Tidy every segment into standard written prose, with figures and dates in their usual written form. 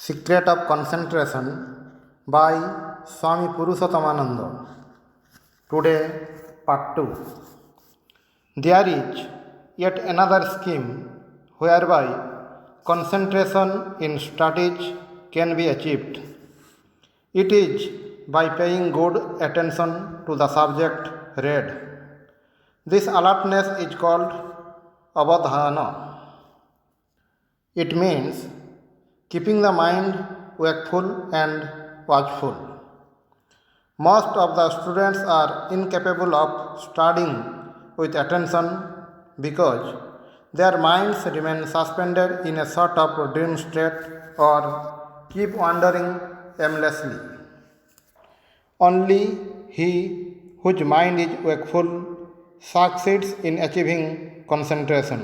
Secret of Concentration by Swami Purushottamananda. Today, Part 2. There is yet another scheme whereby concentration in studies can be achieved. It is by paying good attention to the subject read. This alertness is called avadhana. It means keeping the mind wakeful and watchful. Most of the students are incapable of studying with attention because their minds remain suspended in a sort of dream state or keep wandering aimlessly. Only he whose mind is wakeful succeeds in achieving concentration.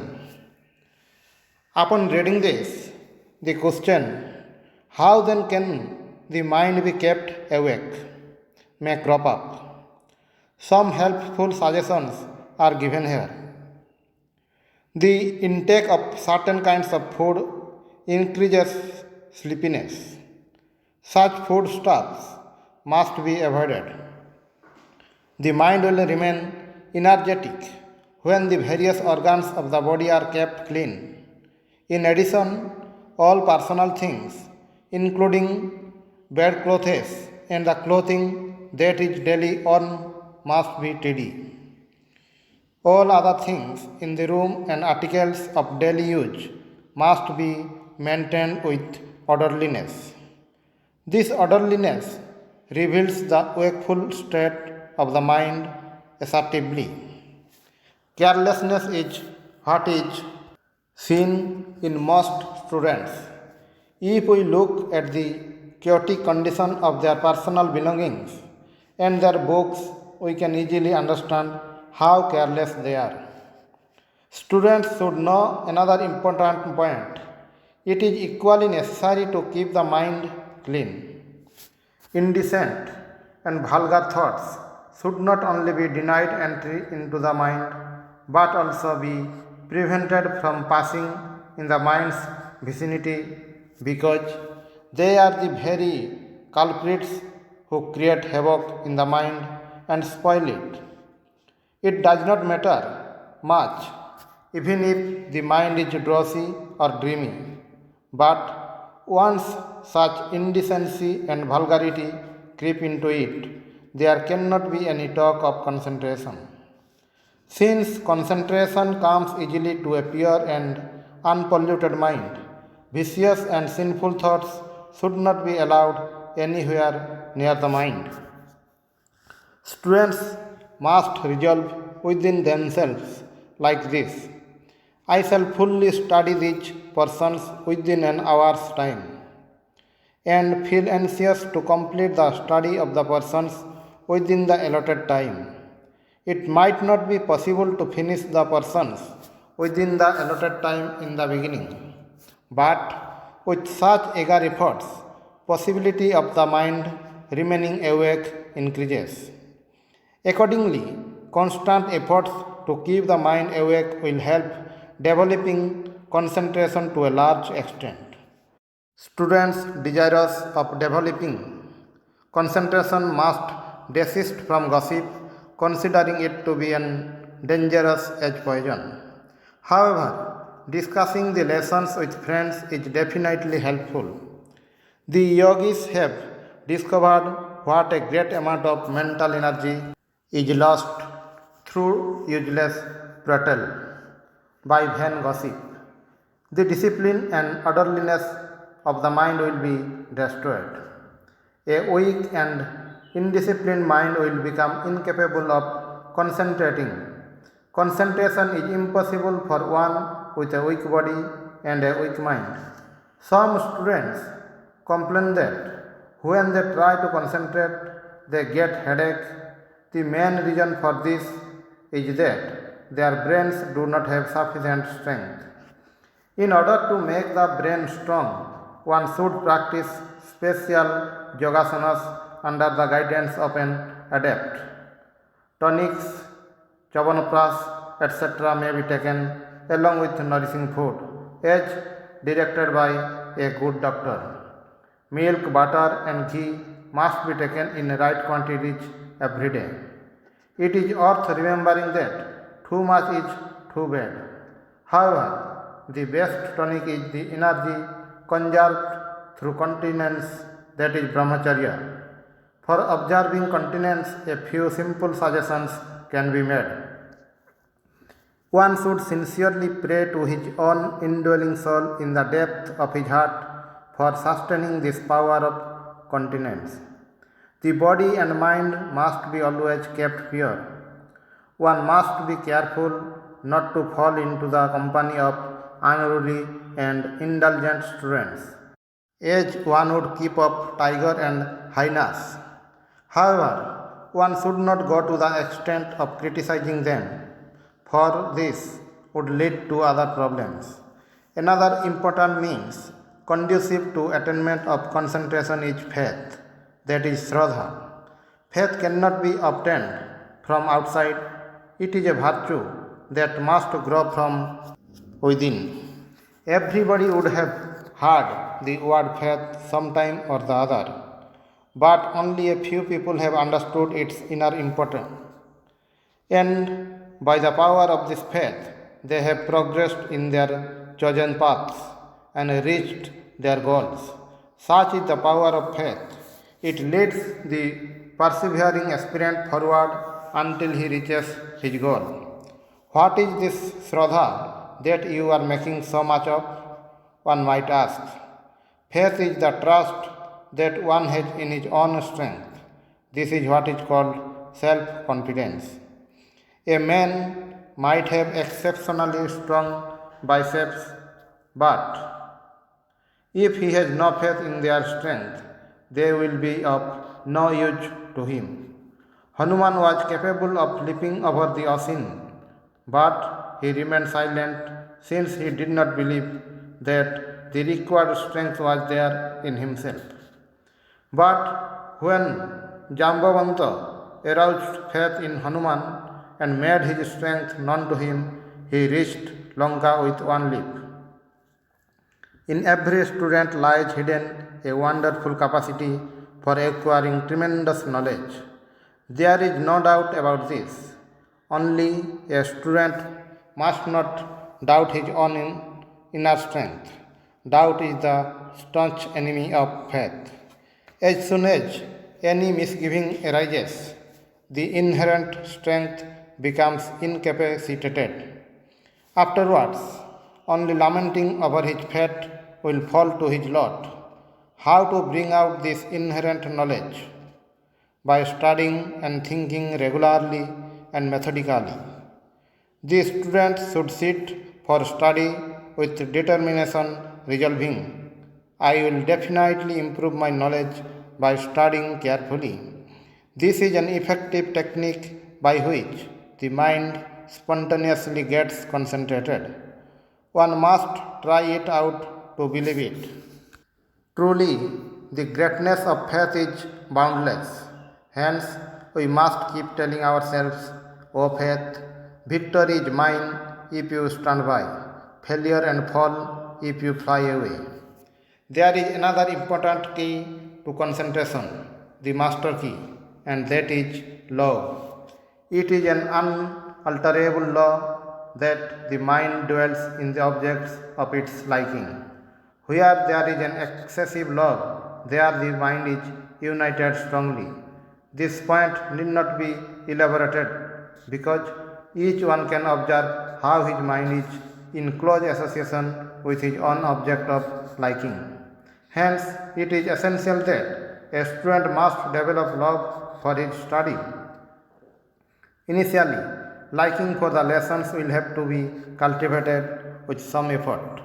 Upon reading this, the question, how then can the mind be kept awake, may crop up. Some helpful suggestions are given here. The intake of certain kinds of food increases sleepiness. Such foodstuffs must be avoided. The mind will remain energetic when the various organs of the body are kept clean. In addition, all personal things, including bedclothes and the clothing that is daily worn, must be tidy. All other things in the room and articles of daily use must be maintained with orderliness. This orderliness reveals the wakeful state of the mind assertively. Carelessness is what is seen in most students. If we look at the chaotic condition of their personal belongings and their books, we can easily understand how careless they are. Students should know another important point. It is equally necessary to keep the mind clean. Indecent and vulgar thoughts should not only be denied entry into the mind, but also be prevented from passing in the mind's vicinity because they are the very culprits who create havoc in the mind and spoil it. It does not matter much even if the mind is drowsy or dreamy, but once such indecency and vulgarity creep into it, there cannot be any talk of concentration. Since concentration comes easily to a pure and unpolluted mind, vicious and sinful thoughts should not be allowed anywhere near the mind. Students must resolve within themselves like this: I shall fully study these persons within an hour's time, and feel anxious to complete the study of the persons within the allotted time. It might not be possible to finish the persons within the allotted time in the beginning, but with such eager efforts, possibility of the mind remaining awake increases. Accordingly, constant efforts to keep the mind awake will help developing concentration to a large extent. Students desirous of developing concentration must desist from gossip, considering it to be dangerous as poison. However, discussing the lessons with friends is definitely helpful. The yogis have discovered what a great amount of mental energy is lost through useless prattle by vain gossip. The discipline and orderliness of the mind will be destroyed. A weak and indisciplined mind will become incapable of concentrating. Concentration is impossible for one with a weak body and a weak mind. Some students complain that when they try to concentrate, they get headache. The main reason for this is that their brains do not have sufficient strength. In order to make the brain strong, one should practice special yogasanas under the guidance of an adept. Tonics, Chavanapras, etc. may be taken along with nourishing food, as directed by a good doctor. Milk, butter, and ghee must be taken in right quantities every day. It is worth remembering that too much is too bad. However, the best tonic is the energy conserved through continence, that is brahmacharya. For observing continence, a few simple suggestions can be made. One should sincerely pray to his own indwelling soul in the depth of his heart for sustaining this power of continence. The body and mind must be always kept pure. One must be careful not to fall into the company of unruly and indulgent students, as one would keep up tiger and hyenas. However, one should not go to the extent of criticizing them, for this would lead to other problems. Another important means conducive to attainment of concentration is faith, that is Shraddha. Faith cannot be obtained from outside, it is a virtue that must grow from within. Everybody would have heard the word faith sometime or the other, but only a few people have understood its inner importance. And by the power of this faith, they have progressed in their chosen paths and reached their goals. Such is the power of faith. It leads the persevering aspirant forward until he reaches his goal. What is this Shraddha that you are making so much of? One might ask. Faith is the trust that one has in his own strength. This is what is called self-confidence. A man might have exceptionally strong biceps, but if he has no faith in their strength, they will be of no use to him. Hanuman was capable of leaping over the ocean, but he remained silent since he did not believe that the required strength was there in himself. But when Jambavanta aroused faith in Hanuman and made his strength known to him, he reached Lanka with one leap. In every student lies hidden a wonderful capacity for acquiring tremendous knowledge. There is no doubt about this. Only a student must not doubt his own inner strength. Doubt is the staunch enemy of faith. As soon as any misgiving arises, the inherent strength becomes incapacitated. Afterwards, only lamenting over his fate will fall to his lot. How to bring out this inherent knowledge? By studying and thinking regularly and methodically. The student should sit for study with determination, resolving, I will definitely improve my knowledge by studying carefully. This is an effective technique by which the mind spontaneously gets concentrated. One must try it out to believe it. Truly, the greatness of faith is boundless. Hence, we must keep telling ourselves, O faith, victory is mine if you stand by, failure and fall if you fly away. There is another important key to concentration, the master key, and that is love. It is an unalterable law that the mind dwells in the objects of its liking. Where there is an excessive love, there the mind is united strongly. This point need not be elaborated because each one can observe how his mind is in close association with his own object of liking. Hence, it is essential that a student must develop love for his study. Initially, liking for the lessons will have to be cultivated with some effort,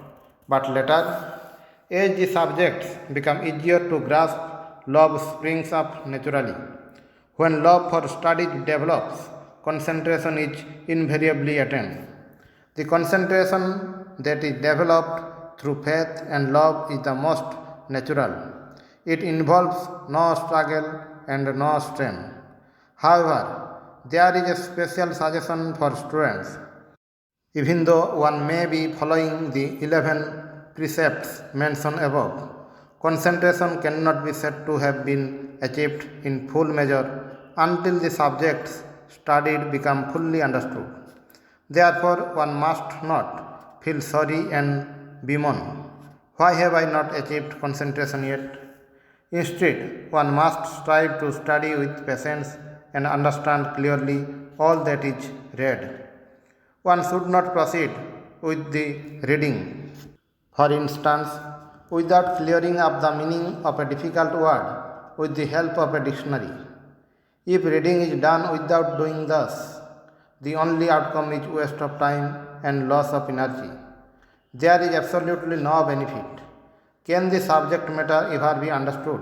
but later, as the subjects become easier to grasp, love springs up naturally. When love for study develops, concentration is invariably attained. The concentration that is developed through faith and love is the most natural. It involves no struggle and no strain. However, there is a special suggestion for students. Even though one may be following the 11 precepts mentioned above, concentration cannot be said to have been achieved in full measure until the subjects studied become fully understood. Therefore, one must not feel sorry and bemoan, why have I not achieved concentration yet? Instead, one must strive to study with patience and understand clearly all that is read. One should not proceed with the reading, for instance, without clearing up the meaning of a difficult word with the help of a dictionary. If reading is done without doing thus, the only outcome is waste of time and loss of energy. There is absolutely no benefit. Can the subject matter ever be understood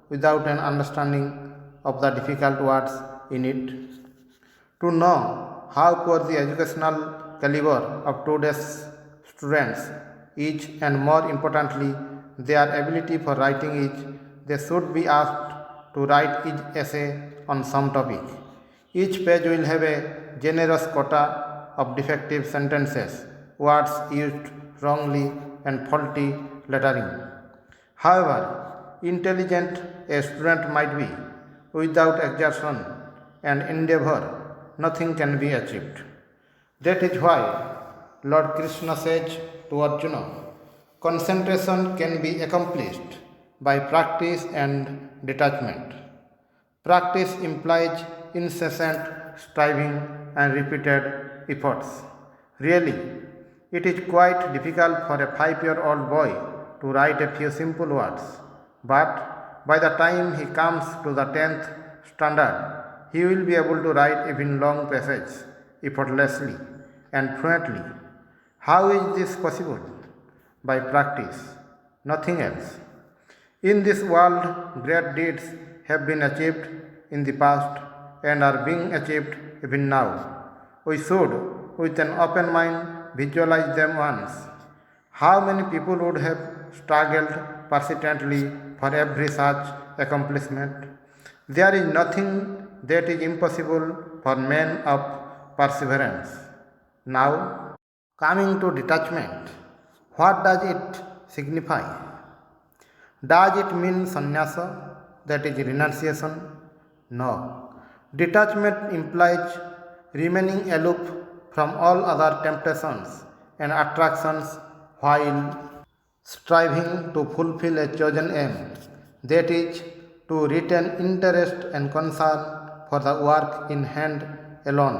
without an understanding of the difficult words in it? To know how poor the educational caliber of today's students is, and more importantly, their ability for writing is, they should be asked to write each essay on some topic. Each page will have a generous quota of defective sentences, words used wrongly, and faulty lettering. However intelligent a student might be, without exertion and endeavor, nothing can be achieved. That is why Lord Krishna says to Arjuna, concentration can be accomplished by practice and detachment. Practice implies incessant striving and repeated efforts. Really, it is quite difficult for a 5-year-old boy to write a few simple words, but by the time he comes to the 10th standard, he will be able to write even long passages effortlessly and fluently. How is this possible? By practice, nothing else. In this world, great deeds have been achieved in the past and are being achieved even now. We should, with an open mind, visualize them once. How many people would have struggled persistently for every such accomplishment? There is nothing that is impossible for men of perseverance. Now, coming to detachment, what does it signify? Does it mean sannyasa, that is renunciation? No. Detachment implies remaining aloof from all other temptations and attractions while striving to fulfill a chosen aim, that is, to retain interest and concern for the work in hand alone,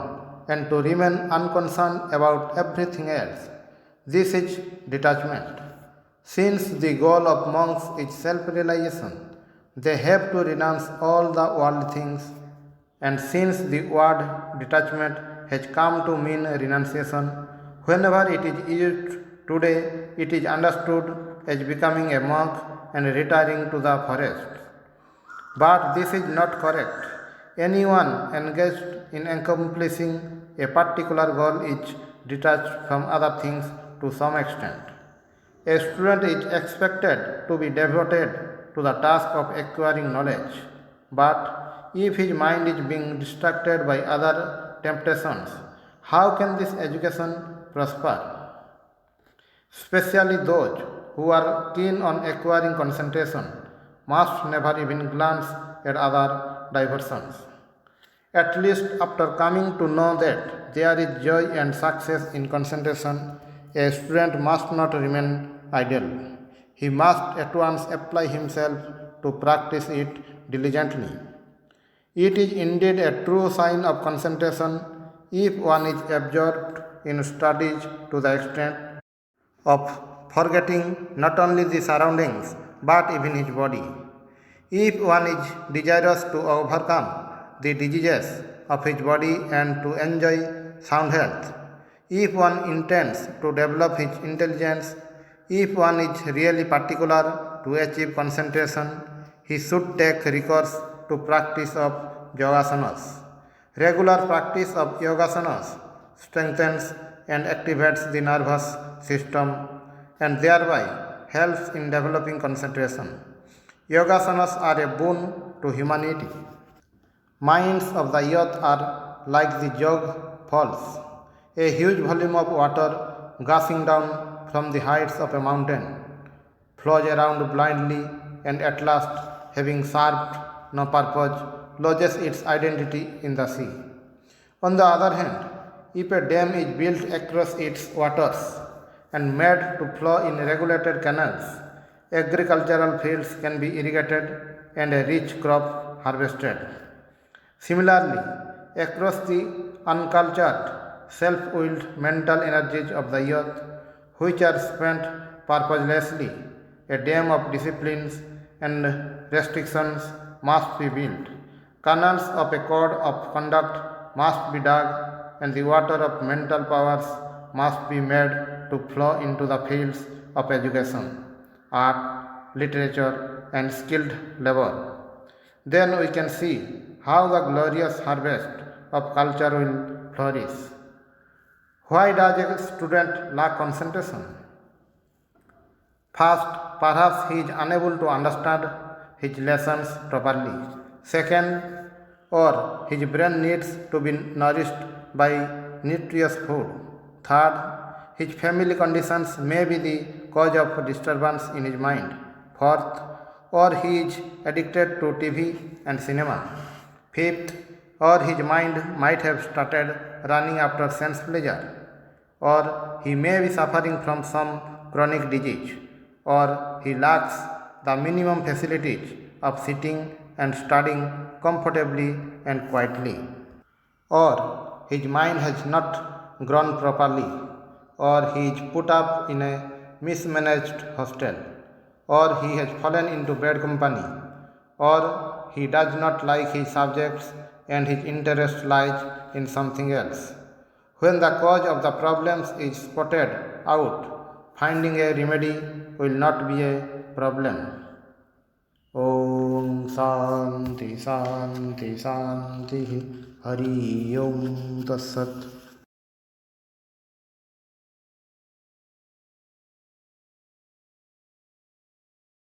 and to remain unconcerned about everything else. This is detachment. Since the goal of monks is self realization, they have to renounce all the worldly things, and since the word detachment has come to mean renunciation, whenever it is used today, it is understood as becoming a monk and retiring to the forest. But this is not correct. Anyone engaged in accomplishing a particular goal is detached from other things to some extent. A student is expected to be devoted to the task of acquiring knowledge, but if his mind is being distracted by other temptations, how can this education prosper? Especially those who are keen on acquiring concentration must never even glance at other diversions. At least after coming to know that there is joy and success in concentration, a student must not remain idle. He must at once apply himself to practice it diligently. It is indeed a true sign of concentration if one is absorbed in studies to the extent of forgetting not only the surroundings but even his body. If one is desirous to overcome the diseases of his body and to enjoy sound health, if one intends to develop his intelligence, if one is really particular to achieve concentration, he should take recourse to practice of yogasanas. Regular practice of yogasanas strengthens and activates the nervous system and thereby helps in developing concentration. Yogasanas are a boon to humanity. Minds of the youth are like the jog falls, a huge volume of water gushing down from the heights of a mountain, flows around blindly and at last, having served no purpose, loses its identity in the sea. On the other hand, if a dam is built across its waters and made to flow in regulated canals, agricultural fields can be irrigated and a rich crop harvested. Similarly, across the uncultured, self-willed mental energies of the youth, which are spent purposelessly, a dam of disciplines and restrictions must be built. Canals of a code of conduct must be dug, and the water of mental powers must be made to flow into the fields of education, art, literature, and skilled labor. Then we can see how the glorious harvest of culture will flourish. Why does a student lack concentration? First, perhaps he is unable to understand his lessons properly. Second, or his brain needs to be nourished by nutritious food. Third, his family conditions may be the cause of disturbance in his mind. Fourth, or he is addicted to TV and cinema. Fifth, or his mind might have started running after sense pleasure, or he may be suffering from some chronic disease, or he lacks the minimum facilities of sitting and studying comfortably and quietly, or his mind has not grown properly, or he is put up in a mismanaged hostel, or he has fallen into bad company, or he does not like his subjects and his interest lies in something else. When the cause of the problems is spotted out, finding a remedy will not be a problem. Om Shanti Shanti Shanti Hari Om Tat Sat.